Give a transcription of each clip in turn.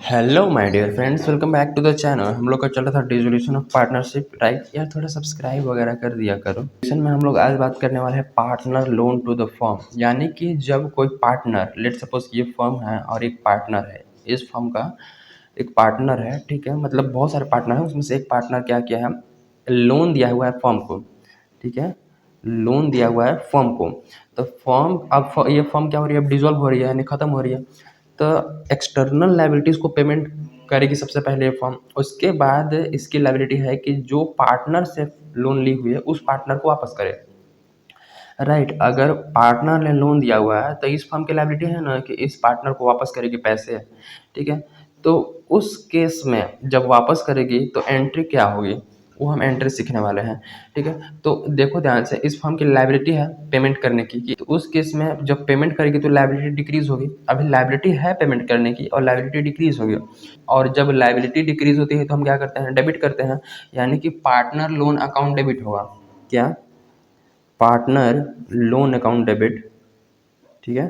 Hello my dear friends, welcome back to the channel. हम लोग का चल रहा था डिसोल्यूशन ऑफ पार्टनरशिप, राइट यार? थोड़ा सब्सक्राइब वगैरह कर दिया करो। सेशन में हम लोग आज बात करने वाले हैं partner loan to the firm, यानी कि जब कोई पार्टनर, लेट सपोज ये फर्म है और एक पार्टनर है, इस फर्म का एक पार्टनर है, ठीक है? मतलब बहुत सारे पार्टनर हैं, उसमें से एक पार्टनर क्या किया है, लोन दिया हुआ है फर्म को, ठीक है? लोन दिया हुआ है फर्म को। तो फर्म अब ये फर्म क्या हो रही है, अब डिसॉल्व हो रही है, यानी ख़त्म हो रही है। तो एक्सटर्नल लायबिलिटीज़ को पेमेंट करेगी सबसे पहले फर्म। उसके बाद इसकी लायबिलिटी है कि जो पार्टनर से लोन ली हुई है उस पार्टनर को वापस करे, राइट? अगर पार्टनर ने लोन दिया हुआ है तो इस फर्म की लायबिलिटी है ना कि इस पार्टनर को वापस करेगी पैसे, ठीक है? तो उस केस में जब वापस करेगी तो एंट्री क्या होगी, वो हम एंट्री सीखने वाले हैं, ठीक है? तो देखो ध्यान से, इस फर्म की लायबिलिटी है पेमेंट करने की, तो उस केस में जब पेमेंट करेगी तो लायबिलिटी डिक्रीज होगी। अभी लायबिलिटी है पेमेंट करने की और लायबिलिटी डिक्रीज होगी, और जब लायबिलिटी डिक्रीज होती है तो हम क्या करते हैं, डेबिट करते हैं, यानी कि पार्टनर लोन अकाउंट डेबिट होगा। क्या? पार्टनर लोन अकाउंट डेबिट, ठीक है?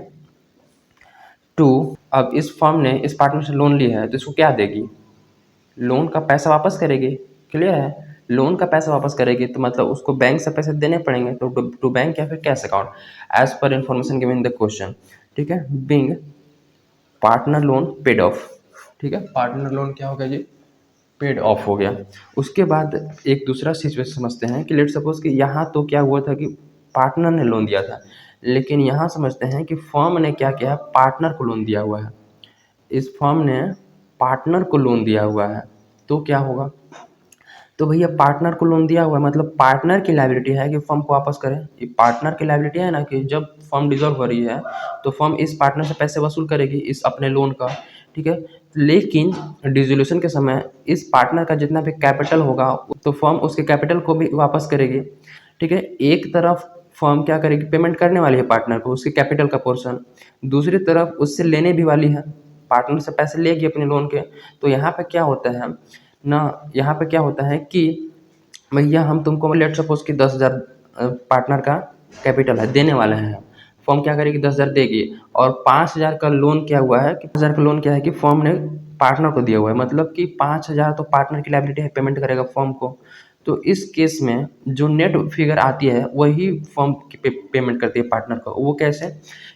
टू, अब इस फर्म ने इस पार्टनर से लोन लिया है तो इसको क्या देगी, लोन का पैसा वापस करेगी। क्लियर है? लोन का पैसा वापस करेगी तो मतलब उसको बैंक से पैसे देने पड़ेंगे, तो टू बैंक या फिर cash account, as per information given in the question, ठीक है? Being partner loan paid off, ठीक है? पार्टनर लोन क्या हो गया जी, पेड ऑफ हो गया। उसके बाद एक दूसरा सिचुएशन समझते हैं कि लेट सपोज कि यहाँ तो क्या हुआ था कि पार्टनर ने लोन दिया था, लेकिन यहाँ समझते हैं कि फर्म ने क्या किया है, पार्टनर को लोन दिया हुआ है। इस फर्म ने पार्टनर को लोन दिया हुआ है, तो क्या होगा, तो भैया पार्टनर को लोन दिया हुआ है मतलब पार्टनर की लायबिलिटी है कि फर्म को वापस करे। ये पार्टनर की लायबिलिटी है ना कि जब फर्म डिसॉल्व हो रही है तो फर्म इस पार्टनर से पैसे वसूल करेगी इस अपने लोन का, ठीक है? लेकिन डिसोल्यूशन के समय इस पार्टनर का जितना भी कैपिटल होगा तो फर्म उसके कैपिटल को भी वापस करेगी, ठीक है? एक तरफ फर्म क्या करेगी, पेमेंट करने वाली है पार्टनर को उसके कैपिटल का पोर्शन, दूसरी तरफ उससे लेने भी वाली है, पार्टनर से पैसे लेगी अपने लोन के। तो यहाँ पे क्या होता है ना, यहाँ पे क्या होता है कि भैया हम तुमको लेट सपोज कि 10,000 पार्टनर का कैपिटल है, देने वाले हैं। फर्म क्या करेगी, 10,000 देगी, और 5,000 का लोन क्या हुआ है कि 5,000 का लोन क्या है कि फर्म ने पार्टनर को दिया हुआ है, मतलब कि 5,000 तो पार्टनर की लायबिलिटी है, पेमेंट करेगा फर्म को। तो इस केस में जो नेट फिगर आती है वही फर्म की पेमेंट करती है पार्टनर को। वो कैसे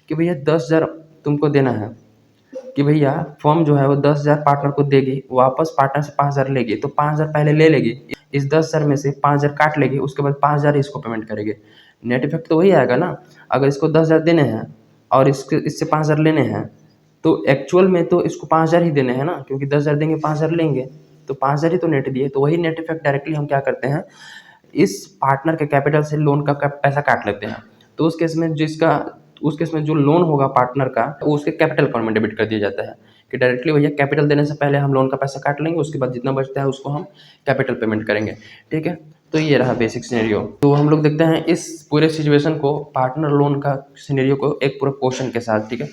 कि भैया 10,000 तुमको देना है, कि भैया फर्म जो है वो 10,000 पार्टनर को देगी, वापस पार्टनर से 5,000 लेगी, तो 5,000 पहले ले लेगी, इस 10,000 में से 5,000 काट लेगी, उसके बाद 5,000 इसको पेमेंट करेगी। नेट इफेक्ट तो वही आएगा ना। अगर इसको 10,000 देने हैं और इससे 5,000 लेने हैं तो एक्चुअल में तो इसको 5,000 ही देने हैं ना, क्योंकि 10,000 देंगे 5,000 लेंगे, तो 5,000 ही तो नेट दिए। तो वही नेट इफेक्ट डायरेक्टली हम क्या करते हैं, इस पार्टनर के कैपिटल से लोन का पैसा काट लेते हैं। तो उस केस में जो लोन होगा पार्टनर का वो उसके कैपिटल अकाउंट में डेबिट कर दिया जाता है, कि डायरेक्टली भैया कैपिटल देने से पहले हम लोन का पैसा काट लेंगे, उसके बाद जितना बचता है उसको हम कैपिटल पेमेंट करेंगे, ठीक है? तो ये रहा बेसिक सिनेरियो। तो हम लोग देखते हैं इस पूरे सिचुएशन को, पार्टनर लोन का सिनेरियो को एक पूरा क्वेश्चन के साथ, ठीक है?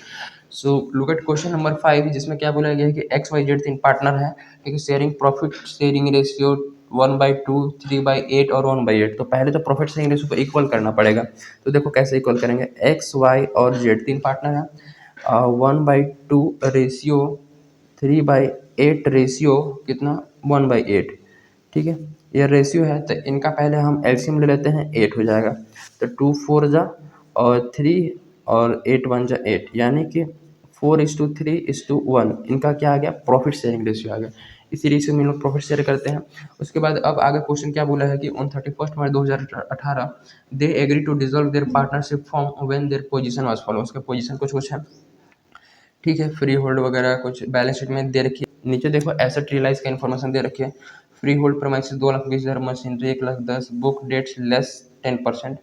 So look at question number 5, जिसमें क्या बोला गया है कि एक्स वाई जेड तीन पार्टनर है, ठीक है? शेयरिंग प्रॉफिट शेयरिंग रेशियो 1/2, 3/8 और 1/8। तो पहले तो प्रॉफिट शेयरिंग रेशियो को इक्वल करना पड़ेगा। तो देखो कैसे इक्वल करेंगे, एक्स वाई और जेड तीन पार्टनर है, 1/2 रेशियो, 3/8 रेशियो कितना, 1/8, ठीक है? ये रेशियो है तो इनका पहले हम एलसीएम ले लेते हैं, 8 हो जाएगा। तो 2 4 जा और 3 और 8 1 जा 8, यानी कि 4:3:1 इनका क्या आ गया, प्रॉफिट शेयरिंग रेशियो आ गया। इसी रेशियो में लोग प्रॉफिट शेयर करते हैं। उसके बाद अब आगे क्वेश्चन क्या बोला है कि on 31 March 2018 they agree to dissolve their partnership form when their position was follow. उसका पोजीशन कुछ कुछ है, ठीक है? फ्री होल्ड वगैरह कुछ बैलेंस शीट में दे रखी है। नीचे देखो एसेट रियलाइज का इन्फॉर्मेशन दे रखी है। Freehold premises 2,20,000, machinery 1,10,000, book debts less 10%,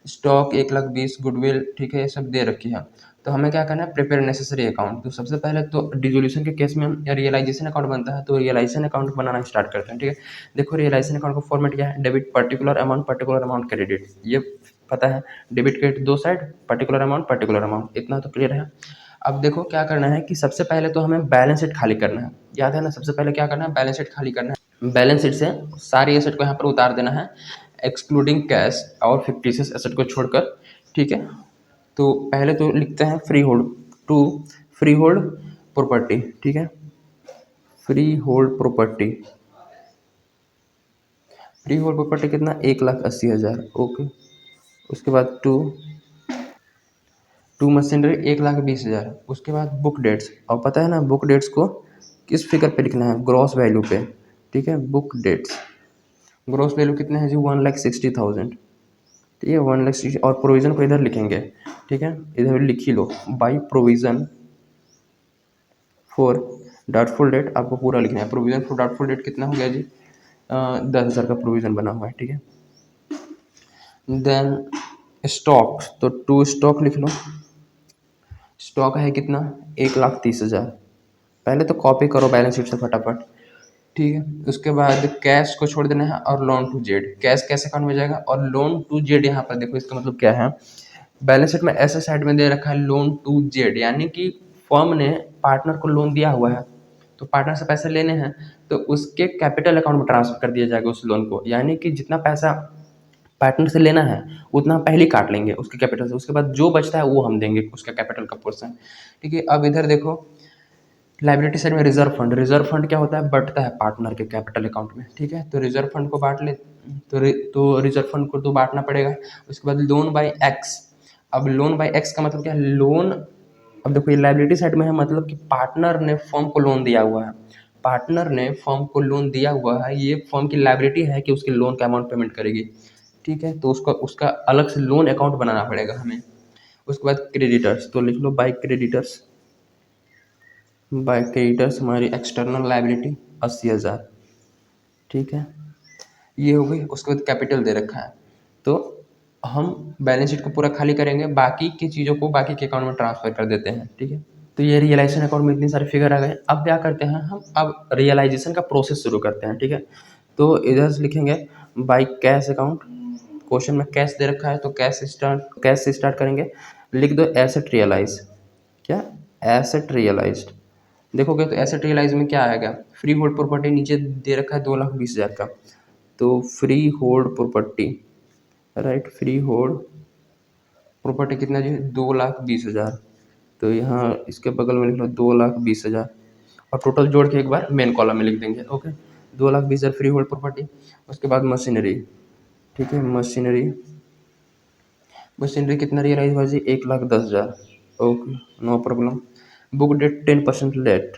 stock 1,20,000, goodwill, ठीक है? ये सब दे रखी है। तो हमें क्या करना है, प्रिपेयर नेसेसरी अकाउंट। तो सबसे पहले तो डिसोल्यूशन के केस में रियलाइजेशन अकाउंट बनता है, तो रियलाइजेशन अकाउंट बनाना स्टार्ट करते हैं, ठीक है? देखो रियलाइजेशन अकाउंट का फॉर्मेट क्या है, डेबिट पर्टिकुलर अमाउंट क्रेडिट, ये पता है। डेबिट क्रेडिट दो साइड, पर्टिकुलर अमाउंट, इतना तो क्लियर है। अब देखो क्या करना है कि सबसे पहले तो हमें बैलेंस शीट खाली करना है, याद है ना? सबसे पहले क्या करना है, बैलेंस शीट खाली करना है। बैलेंस शीट से सारी एसेट को यहाँ पर उतार देना है, एक्सक्लूडिंग कैश और फिक्टिशियस एसेट को छोड़कर, ठीक है? तो पहले तो लिखते हैं freehold, to freehold property, ठीक है? Freehold property, freehold property कितना, 1,80,000। ओके, उसके बाद टू मशीनरी 1,20,000। उसके बाद बुक डेट्स, और पता है ना बुक डेट्स को किस फिगर पे लिखना है, ग्रॉस वैल्यू पे। ठीक है, बुक डेट्स ग्रॉस वैल्यू कितने हैं जी, 1,60,000। ठीक है, 1,60,000। और प्रोविज़न को इधर लिखेंगे। ठीक है, इधर लिख ही लो, by provision for doubtful debt, आपको पूरा लिखना है। प्रोविज़न फॉर डाउटफुल डेट कितना हो गया जी, 10,000 का प्रोविज़न बना हुआ है। ठीक है, देन स्टॉक, तो टू स्टॉक लिख लो। स्टॉक है कितना, 1,30,000। पहले तो कॉपी करो बैलेंस शीट से फटाफट। ठीक है, उसके बाद कैश को छोड़ देना है और loan to Z, cash account में जाएगा और लोन टू जेड यहाँ पर देखो इसका मतलब क्या है, बैलेंस शीट में ऐसे साइड में दे रखा है लोन टू जेड, यानी कि फर्म ने पार्टनर को लोन दिया हुआ है, तो पार्टनर से पैसे लेने हैं तो उसके कैपिटल अकाउंट में ट्रांसफर कर दिया जाएगा उस लोन को, यानी कि जितना पैसा पार्टनर से लेना है उतना पहले काट लेंगे उसके कैपिटल से, उसके बाद जो बचता है वो हम देंगे उसका कैपिटल का पोर्शन। ठीक है, अब इधर देखो लाइबिलिटी साइड में रिजर्व फंड, रिजर्व फंड क्या होता है, बटता है पार्टनर के कैपिटल अकाउंट में। ठीक है, तो रिजर्व फंड को बांट ले, तो रिजर्व फंड को तो बांटना पड़ेगा। उसके बाद लोन बाय एक्स, अब लोन बाय एक्स का मतलब क्या है, लोन, अब देखो ये लाइबिलिटी साइड में है, मतलब कि पार्टनर ने फर्म को लोन दिया हुआ है, पार्टनर ने फर्म को लोन दिया हुआ है, ये फर्म की लाइबिलिटी है कि उसके लोन का अमाउंट पेमेंट करेगी। ठीक है, तो उसका उसका अलग से लोन अकाउंट बनाना पड़ेगा हमें। उसके बाद क्रेडिटर्स, तो लिख लो बाय क्रेडिटर्स, बाय क्रेडिटर्स हमारी एक्सटर्नल लाइबिलिटी 80,000। ठीक है, ये हो गई। उसके बाद कैपिटल दे रखा है, तो हम बैलेंस शीट को पूरा खाली करेंगे, बाकी की चीज़ों को बाकी के अकाउंट में ट्रांसफर कर देते हैं। ठीक है, तो ये रियलाइजेशन अकाउंट में इतनी सारी फिगर आ गए। अब क्या करते हैं हम, अब रियलाइजेशन का प्रोसेस शुरू करते हैं। ठीक है, तो इधर से लिखेंगे बाई कैश अकाउंट, क्वेश्चन में कैश दे रखा है तो कैश से स्टार्ट करेंगे। लिख दो एसेट रियलाइज, क्या, एसेट रियलाइज्ड। देखोगे तो एसेट रियलाइज में क्या आएगा, फ्री होल्ड प्रॉपर्टी नीचे दे रखा है 2,20,000 का, तो free hold property, right, free hold property कितना जी, 2,20,000। तो यहाँ इसके बगल में लिख लो 2,20,000 और टोटल जोड़ के एक बार मेन कॉलम में लिख देंगे। Okay, 2,20,000 free hold property. उसके बाद मशीनरी, ठीक है, मशीनरी, मशीनरी कितना रियलाइज हुआ जी, 1,10,000। Okay, no problem. Book debt 10% let,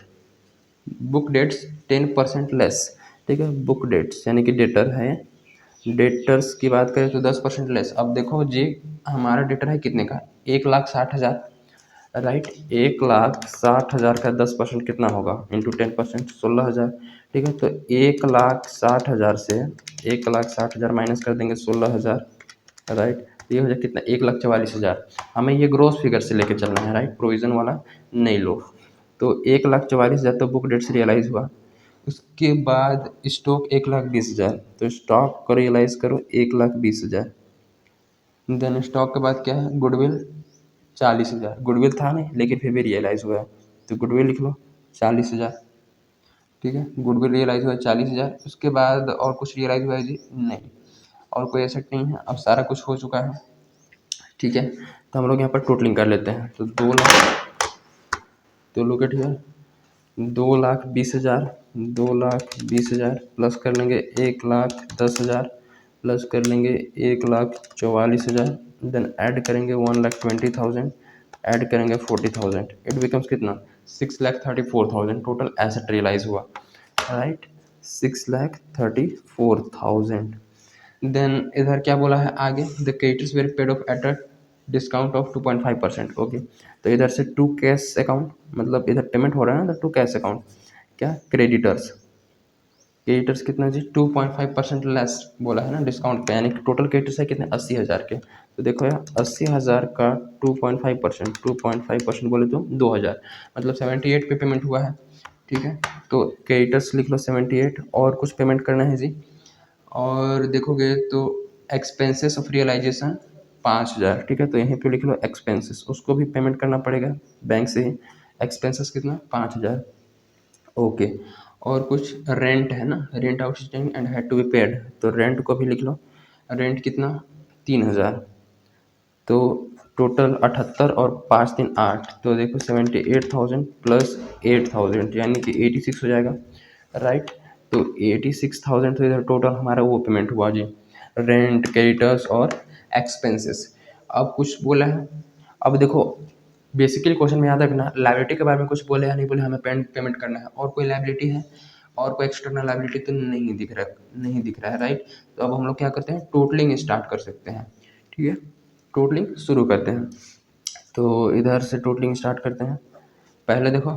book debts 10% less. ठीक है, बुक डेट्स यानी कि डेटर है, डेटर्स की बात करें तो 10% लेस। अब देखो जी हमारा डेटर है कितने का, 1,60,000, राइट, 1,60,000 का 10% कितना होगा, इंटू 10%, 16,000। ठीक है, तो 1,60,000 से 1,60,000 माइनस कर देंगे 16,000, राइट, ये हो जाए कितना, 1,44,000। हमें ये ग्रोस फिगर से लेके चलना है, राइट, प्रोविजन वाला नहीं लो। तो 1,44,000 तो बुक डेट से रियलाइज हुआ। उसके बाद स्टॉक 1,20,000, तो स्टॉक को रियलाइज करो 1,20,000। देन स्टॉक के बाद क्या है, गुडविल 40,000, गुडविल था नहीं लेकिन फिर भी रियलाइज हुआ है, तो गुडविल लिख लो 40,000। ठीक है, गुडविल रियलाइज हुआ है 40,000। उसके बाद और कुछ रियलाइज हुआ है जी, नहीं, और कोई एसेट नहीं है, अब सारा कुछ हो चुका है। ठीक है, तो हम लोग यहाँ पर टोटलिंग कर लेते हैं, तो 2,00,000, तो लोग ठीक है, 2,20,000, 2,20,000 प्लस कर लेंगे 1,10,000, प्लस कर लेंगे 1,44,000, देन ऐड करेंगे 1,20,000, ऐड करेंगे 40,000, इट बिकम्स कितना, 6,34,000 टोटल एसेट रियलाइज हुआ, राइट, 6,34,000। देन इधर क्या बोला है आगे, the creditors were paid of at a discount of 2.5%। Okay, तो इधर से टू कैश अकाउंट, मतलब इधर पेमेंट हो रहा है ना, तो टू कैश अकाउंट, क्या, क्रेडिटर्स, क्रेडिटर्स कितना जी, 2.5% लेस बोला है ना डिस्काउंट पे, यानी कि टोटल क्रेडिटर्स है कितने, 80,000 के। तो देखो यार 80,000 का 2.5%, 2.5% बोले तो 2,000, मतलब 78 पे पेमेंट हुआ है। ठीक है, तो क्रेडिटर्स लिख लो 78, और कुछ पेमेंट करना है जी, और देखोगे तो एक्सपेंसेस ऑफ रियलाइजेशन 5,000। ठीक है, तो यहीं पे लिख लो एक्सपेंसेस, उसको भी पेमेंट करना पड़ेगा बैंक से ही, एक्सपेंसेस कितना, 5,000। ओके, और कुछ रेंट है ना, rent outstanding and had to be paid, तो रेंट को भी लिख लो, रेंट कितना, 3,000। तो टोटल 78 और 5 3 8, तो देखो 78,000 प्लस 8,000 यानी कि 86 हो जाएगा। राइट। तो 86,000 तो इधर टोटल हमारा वो पेमेंट हुआ जी, रेंट, क्रेडिटर्स और एक्सपेंसेस। अब कुछ बोला है, अब देखो बेसिकली क्वेश्चन में याद रखना लाइबिलिटी के बारे में कुछ बोले या नहीं बोले, हमें पेमेंट करना है। और कोई लाइबिलिटी है और कोई एक्सटर्नल लाइबिलिटी तो नहीं दिख रहा है, राइट। तो अब हम लोग क्या करते हैं, टोटलिंग स्टार्ट कर सकते हैं, ठीक है। टोटलिंग शुरू करते हैं, तो इधर से टोटलिंग स्टार्ट करते हैं। पहले देखो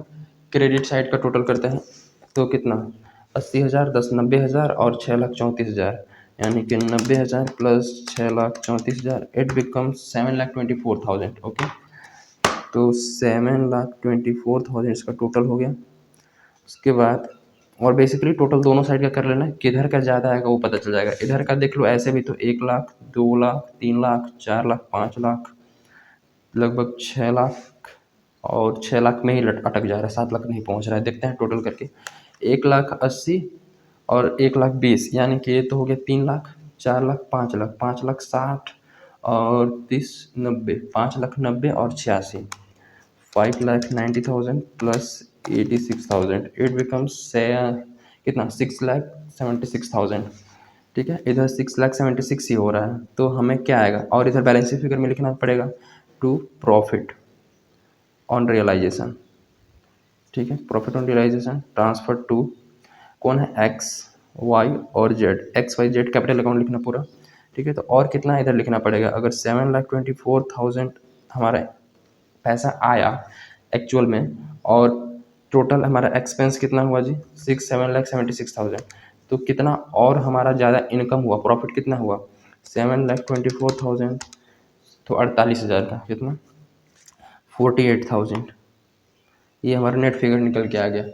क्रेडिट साइड का टोटल करते हैं, तो कितना 80,000, 10 90,000 और 6,34,000, यानी कि 90,000 प्लस 6,34,000, इट बिकम्स 7,24,000। ओके, तो 7,24,000 इसका टोटल हो गया। उसके बाद और बेसिकली टोटल दोनों साइड का कर लेना है, किधर का ज़्यादा आएगा वो पता चल जाएगा। इधर का देख लो ऐसे भी तो 1,00,000, 2,00,000, 3,00,000, 4,00,000, 5,00,000, लगभग 6,00,000, और 6,00,000 में ही अटक जा रहा है, 7,00,000 नहीं पहुंच रहा है। देखते हैं टोटल करके, 1,80,000 और 1,20,000, यानी कि ये तो हो गया 3,00,000, 4,00,000, 5,00,000, 5,60,000 और 30,90, 5,90,000 और 86, 5,90,000 प्लस 86,000, इट बिकम्स कितना 6,76,000। ठीक है, इधर 6,76,000 ही हो रहा है, तो हमें क्या आएगा, और इधर बैलेंस शीट फिगर में लिखना पड़ेगा टू प्रॉफिट ऑन रियलाइजेशन। ठीक है, profit on realisation transfer to कौन है, एक्स, वाई और Z. X Y Z capital account लिखना पूरा। ठीक है, तो और कितना इधर लिखना पड़ेगा, अगर 7,24,000 हमारा पैसा आया एक्चुअल में, और टोटल हमारा एक्सपेंस कितना हुआ जी 7,76,000, तो कितना और हमारा ज़्यादा इनकम हुआ, प्रॉफिट कितना हुआ 7,24,000, तो 48,000 का कितना 48,000, ये हमारा नेट फिगर निकल के आ गया।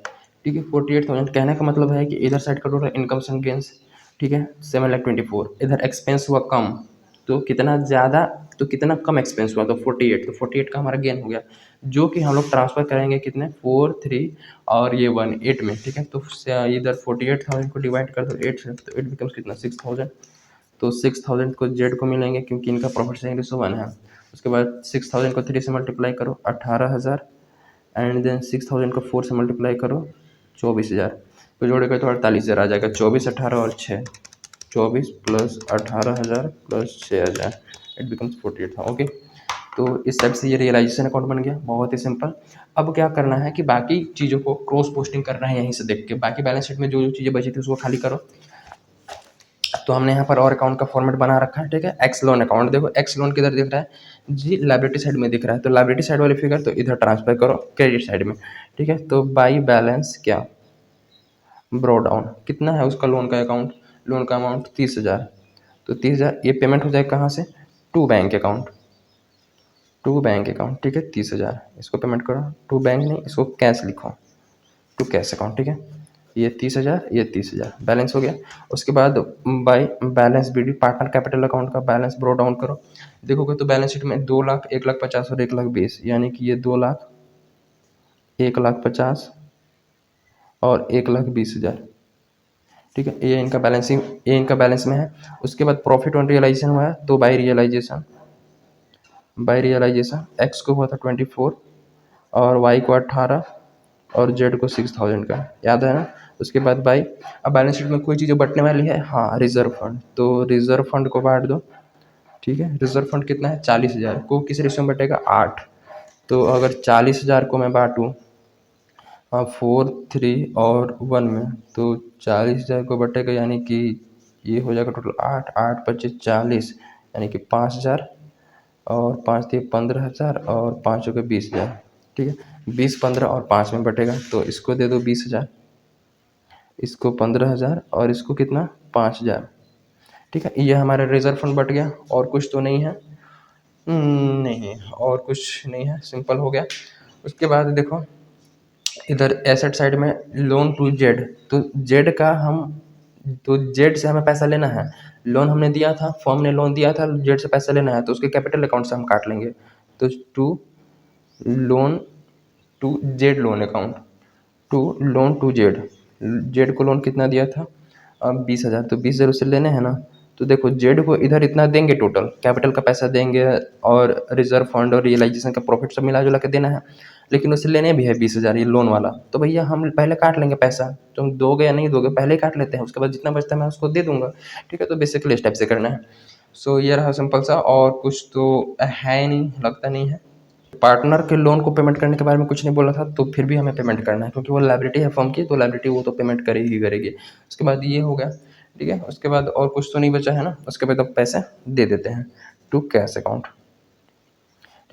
ठीक है, 48,000 कहने का मतलब है कि इधर साइड का टोटल इनकम्स एंड गेंस, ठीक है 7,24,000, इधर एक्सपेंस हुआ कम, तो कितना ज़्यादा, तो कितना कम एक्सपेंस हुआ, तो 48, तो 48 का हमारा गेन हो गया, जो कि हम लोग ट्रांसफर करेंगे कितने 4, 3 और ये 1 8 में। ठीक है, तो इधर 48,000 को डिवाइड कर दो 8 से, तो 8 बिकम्स कितना 6,000, तो 6,000 को जेड को मिलेंगे क्योंकि इनका प्रॉफिट शेयरिंग रेशो 1 है। उसके बाद 6,000 को 3 से मल्टीप्लाई करो 18,000, एंड देन 6,000 को 4 से मल्टीप्लाई करो 24,000, तो जोड़ेगा तो 48,000 आ जाएगा। 24, 18 और 6, 24 plus 18,000 plus 6,000, it becomes 48,000। Okay, तो इस टाइप से ये रियलाइजेशन अकाउंट बन गया, बहुत ही सिंपल। अब क्या करना है कि बाकी चीज़ों को क्रॉस पोस्टिंग करना है यहीं से देख के, बाकी बैलेंस शीट में जो जो चीज़ें बची थी उसको खाली करो। तो हमने यहाँ पर और अकाउंट का फॉर्मेट बना रखा है, ठीक है। एक्स लोन अकाउंट, देखो एक्स लोन किधर दिख रहा है जी, लाइबिलिटी साइड में दिख रहा है, तो लाइबिलिटी साइड वाली फिगर तो इधर ट्रांसफर करो क्रेडिट साइड में। ठीक है, तो बाई बैलेंस क्या ब्रो डाउन, कितना है उसका लोन का अकाउंट, लोन का अमाउंट 30,000, तो 30,000 ये पेमेंट हो जाएगा कहाँ से, to bank account, to bank account. ठीक है, 30,000 इसको पेमेंट करो, टू बैंक नहीं इसको कैश लिखो, टू कैश अकाउंट। ठीक है, ये 30,000, ये 30,000 बैलेंस हो गया। उसके बाद by balance B D partner capital account का बैलेंस ब्रो डाउन करो, देखोगे तो बैलेंस शीट में 2,00,000, 1,50,000 और 1,20,000, यानी कि ये 2,00,000, 1,50,000 और 1,20,000। ठीक है, ये इनका बैलेंसिंग, ये इनका बैलेंस में है। उसके बाद प्रॉफिट ऑन रियलाइजेशन हुआ है, तो by realisation, by realisation X को हुआ था 24 और वाई को 18 और जेड को 6,000 का, याद है ना। उसके बाद बाई, अब बैलेंस शीट में कोई चीज़ें बटने वाली है, हाँ रिजर्व फंड, तो रिजर्व फंड को बांट दो। ठीक है, रिजर्व फंड कितना है 40,000 को किस रेशियो में बटेगा 8, तो अगर 40,000 को मैं बांटूँ 4, 3 और 1 में, तो 40,000 को बटेगा, यानी कि ये हो जाएगा टोटल 8, 8 25 40, यानी कि 5,000 और 5 3 15,000 और 5 हो गए 20,000। ठीक है, 20, 15 और 5 में बटेगा, तो इसको दे दो 20,000, इसको 15,000 और इसको कितना 5,000। ठीक है, ये हमारा रिजर्व फंड बट गया, और कुछ तो नहीं है, नहीं और कुछ नहीं है, सिंपल हो गया। उसके बाद देखो इधर एसेट साइड में लोन टू जेड, तो जेड का हम, तो जेड से हमें पैसा लेना है, लोन हमने दिया था, फर्म ने लोन दिया था, जेड से पैसा लेना है, तो उसके कैपिटल अकाउंट से हम काट लेंगे, तो to loan to Z loan account, to loan to Z, Z को लोन कितना दिया था अब 20,000, तो 20,000 उससे लेने हैं ना, तो देखो जेड को इधर इतना देंगे, टोटल कैपिटल का पैसा देंगे और रिजर्व फंड और रियलाइजेशन का प्रॉफिट सब मिला जुला के देना है, लेकिन उससे लेने भी है 20,000 ये लोन वाला। तो भैया हम पहले काट लेंगे पैसा, तुम दोगे या नहीं दोगे पहले ही काट लेते हैं, उसके बाद जितना बचता है मैं उसको दे दूंगा। ठीक है, तो बेसिकली इस टाइप से करना है। सो ये रहा सिंपल सा, और कुछ तो है नहीं, लगता नहीं है। पार्टनर के लोन को पेमेंट करने के बारे में कुछ नहीं बोला था, तो फिर भी हमें पेमेंट करना है क्योंकि वो लायबिलिटी है फर्म की, तो लायबिलिटी वो तो पेमेंट करेगी ही करेगी। उसके बाद ये हो गया। ठीक है, उसके बाद और कुछ तो नहीं बचा है ना, उसके बाद अब पैसे दे देते हैं टू कैश अकाउंट।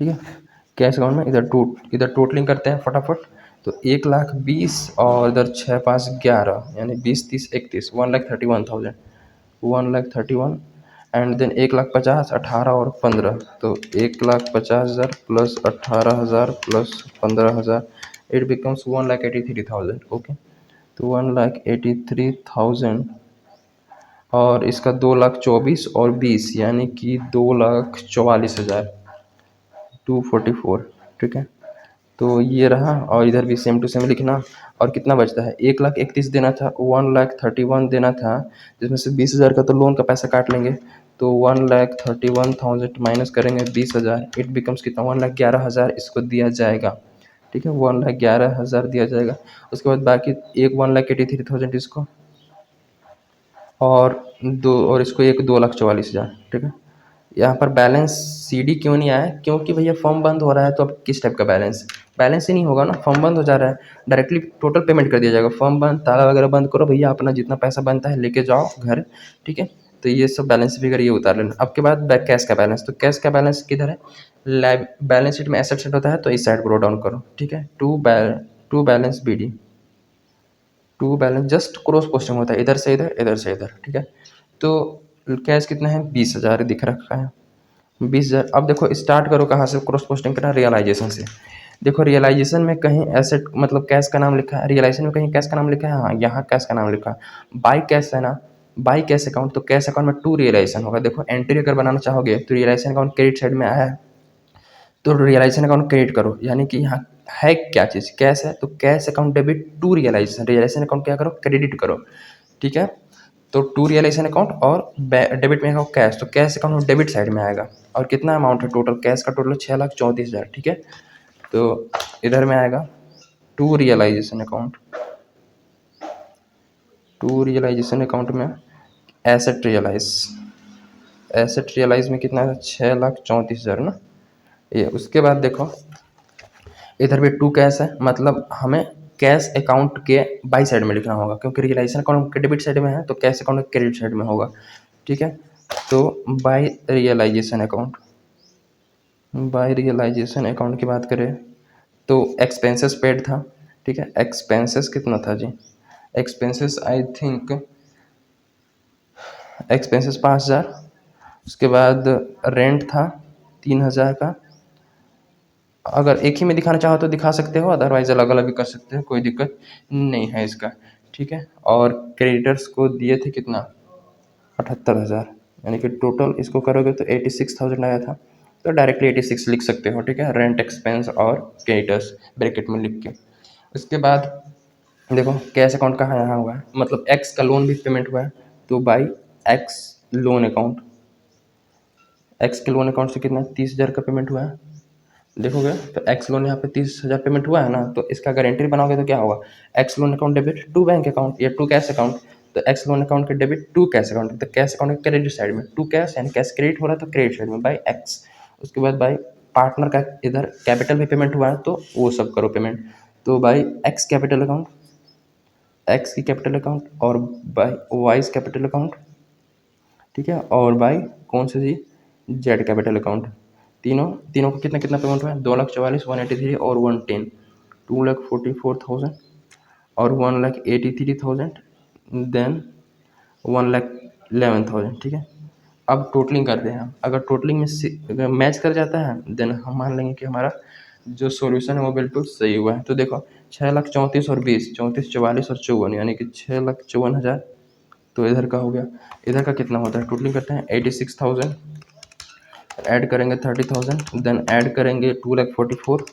ठीक है, कैश अकाउंट में इधर टोटलिंग करते हैं फटाफट। तो 1,20,000 और इधर 6, 5, 11 यानी 20, 30, 31, 1,31,000, 1,31,000 एंड देन 1,50,000, 18 और 15, तो 1,50,000 plus 18,000 plus 15,000, it becomes 1,83,000। Okay, तो 1,83,000 और इसका 2,24,000 और 20 यानी कि 2,44,000, 244। ठीक है, तो ये रहा, और इधर भी सेम टू सेम लिखना। और कितना बचता है, 1,31,000 देना था, 1,31,000 देना था, जिसमें से 20,000 का तो लोन का पैसा काट लेंगे, तो 1,31,000 माइनस करेंगे 20,000, इट बिकम्स कितना, 1,11,000 इसको दिया जाएगा। ठीक है, 1,11,000 दिया जाएगा। उसके बाद बाकी एक 1,83,000 इसको, और इसको एक 2,44,000। ठीक है, यहाँ पर बैलेंस सीडी क्यों नहीं आया, क्योंकि भैया फॉर्म बंद हो रहा है, तो अब किस टाइप का बैलेंस, बैलेंस ही नहीं होगा ना, फॉर्म बंद हो जा रहा है, डायरेक्टली टोटल पेमेंट कर दिया जाएगा। फॉर्म बंद, ताला वगैरह बंद करो भैया, अपना जितना पैसा बनता है लेके जाओ घर। ठीक है, तो ये सब बैलेंस फिगर ये उतार लेना। अब के बाद बैक कैश का बैलेंस, तो कैश का बैलेंस किधर है, बैलेंस शीट में एसेट सेट होता है, तो इस साइड ब्रो डाउन करो। ठीक है, to balance BD, to balance just cross posting होता है, इधर से इधर, इधर से इधर। ठीक है, तो कैश कितना है, 20,000 दिख रखा है, 20,000। अब देखो स्टार्ट करो कहाँ से क्रॉस पोस्टिंग करना, रियलाइजेशन से। देखो रियलाइजेशन में कहीं एसेट मतलब कैश का नाम लिखा है, रियलाइजेशन में कहीं कैश का नाम लिखा है, हाँ यहाँ कैश का नाम लिखा है। बाई कैश है ना, बाई कैश अकाउंट, तो कैश अकाउंट में टू रियलाइजेशन होगा। देखो एंट्री अगर बनाना चाहोगे तो रियलाइजेशन अकाउंट क्रेडिट साइड में आया है, तो रियलाइजेशन अकाउंट क्रिएट करो, यानी कि यहाँ है क्या चीज़, कैश है, तो cash account debit to realisation, realisation account क्या करो, क्रेडिट करो। ठीक है, तो टू रियलाइजेशन अकाउंट और डेबिट में आएगा कैश, तो कैश अकाउंट डेबिट साइड में आएगा। और कितना अमाउंट है टोटल, कैश का टोटल 6,34,000। ठीक है, तो इधर में आएगा to realisation account, to realisation account में एसेट रियलाइज, एसेट रियलाइज में कितना है, 6,34,000 ना ये। उसके बाद देखो इधर भी टू कैश है, मतलब हमें कैश अकाउंट के बाई साइड में लिखना होगा, क्योंकि रियलाइजेशन अकाउंट के डेबिट साइड में है, तो कैश अकाउंट के क्रेडिट साइड में होगा। ठीक है, तो by realisation account, by realisation account की बात करें तो एक्सपेंसेस पेड था। ठीक है, एक्सपेंसेस कितना था जी, एक्सपेंसेस आई थिंक एक्सपेंसेस 5,000। उसके बाद रेंट था 3,000 का। अगर एक ही में दिखाना चाहो तो दिखा सकते हो, अदरवाइज अलग अलग भी कर सकते हो, कोई दिक्कत नहीं है इसका। ठीक है, और क्रेडिटर्स को दिए थे कितना, 78,000, यानी कि टोटल इसको करोगे तो 86,000 आया था, तो डायरेक्टली 86 लिख सकते हो। ठीक है, रेंट एक्सपेंस और क्रेडिटर्स ब्रैकेट में लिख के। उसके बाद देखो कैश अकाउंट कहाँ यहाँ हुआ है, मतलब एक्स का लोन भी पेमेंट हुआ है, तो by x loan account, x के लोन अकाउंट से कितना 30,000 का पेमेंट हुआ है। देखोगे तो एक्स लोन यहाँ पे 30,000 पेमेंट हुआ है ना, तो इसका अगर एंट्री बनाओगे तो क्या होगा, X loan account debit to bank account या टू कैश अकाउंट, तो एक्स लोन अकाउंट के डेबिट टू कैश अकाउंट, तो कैश अकाउंट के क्रेडिट साइड में, टू कैश यानी कैश क्रेडिट हो रहा है तो क्रेडिट साइड में बाई एक्स। उसके बाद बाई पार्टनर का इधर कैपिटल में पेमेंट हुआ है, तो वो सब करो पेमेंट, तो by x capital account, x की कैपिटल अकाउंट, और बाई वाइज कैपिटल अकाउंट। ठीक है, और बाई कौन सा जी, जेड कैपिटल अकाउंट। तीनों तीनों को कितना कितना पेमेंट हुआ है, 2,44,000, 183 और 110, 2,44,000 और 1,83,000, देन 1,11,000। ठीक है, अब टोटलिंग करते हैं, अगर टोटलिंग में अगर मैच कर जाता है देन हम मान लेंगे कि हमारा जो सॉल्यूशन है वो बिल्कुल सही हुआ है। तो देखो 6,34,000 और 20, 34, 44 और 54, यानी कि 6,54,000। तो इधर का हो गया, इधर का कितना होता है, टोटलिंग करते हैं 86,000, ऐड करेंगे 30,000, देन ऐड करेंगे 2,44,000,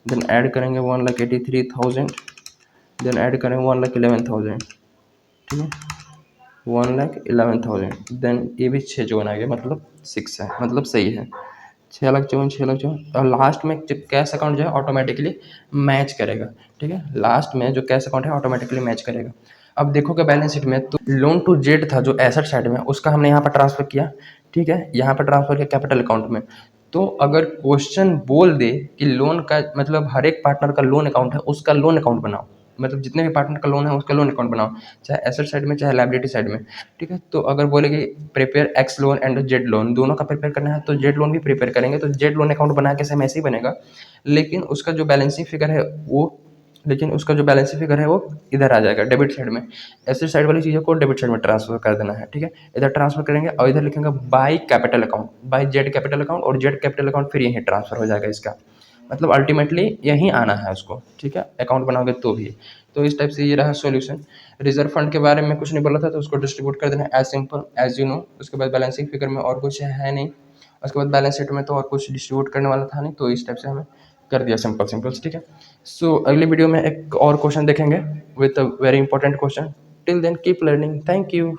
देन ऐड करेंगे 1,83,000, देन ऐड करेंगे 1,11,000। ठीक है, 1,11,000, देन ये भी 6 जोन आ गया, मतलब 6 है, मतलब सही है। 6,54,000, 6,54,000, और लास्ट में जो कैश अकाउंट जो है ऑटोमेटिकली मैच करेगा। ठीक है, लास्ट में जो कैश अकाउंट है ऑटोमेटिकली मैच करेगा। अब देखोगे बैलेंस शीट में तो लोन टू जेड था जो एसेट साइड में, उसका हमने यहाँ पर ट्रांसफर किया। ठीक है, यहाँ पर ट्रांसफर किया कैपिटल अकाउंट में। तो अगर क्वेश्चन बोल दे कि लोन का मतलब हर एक पार्टनर का लोन अकाउंट है, उसका लोन अकाउंट बनाओ, मतलब जितने भी पार्टनर का लोन है उसका लोन अकाउंट बनाओ, चाहे एसेट साइड में चाहे लायबिलिटी साइड में। ठीक है, तो अगर बोले कि prepare x loan and Z loan, दोनों का प्रिपेयर करना है तो जेड लोन भी प्रिपेयर करेंगे, तो जेड लोन अकाउंट बना के सेम ऐसे ही बनेगा, लेकिन उसका जो बैलेंसिंग फिगर है वो लेकिन उसका जो बैलेंसिंग फिगर है वो इधर आ जाएगा डेबिट साइड में। एसेट साइड वाली चीज़ों को डेबिट साइड में ट्रांसफर कर देना है। ठीक है, इधर ट्रांसफर करेंगे और इधर लिखेंगे by capital account, by Z capital account, और जेड कैपिटल अकाउंट फिर यहीं ट्रांसफर हो जाएगा इसका, मतलब अल्टीमेटली यहीं आना है उसको। ठीक है, अकाउंट बनाओगे तो भी। तो इस टाइप से ये रहा सॉल्यूशन। रिजर्व फंड के बारे में कुछ नहीं बोला था, तो उसको डिस्ट्रीब्यूट कर देना as simple as you know. उसके बाद बैलेंसिंग फिगर में और कुछ है नहीं, उसके बाद बैलेंस शीट में तो और कुछ डिस्ट्रीब्यूट करने वाला था नहीं, तो इस टाइप से हमें कर दिया सिंपल सिंपल। ठीक है, सो अगली वीडियो में एक और क्वेश्चन देखेंगे with a very important question. Till then keep learning, thank you.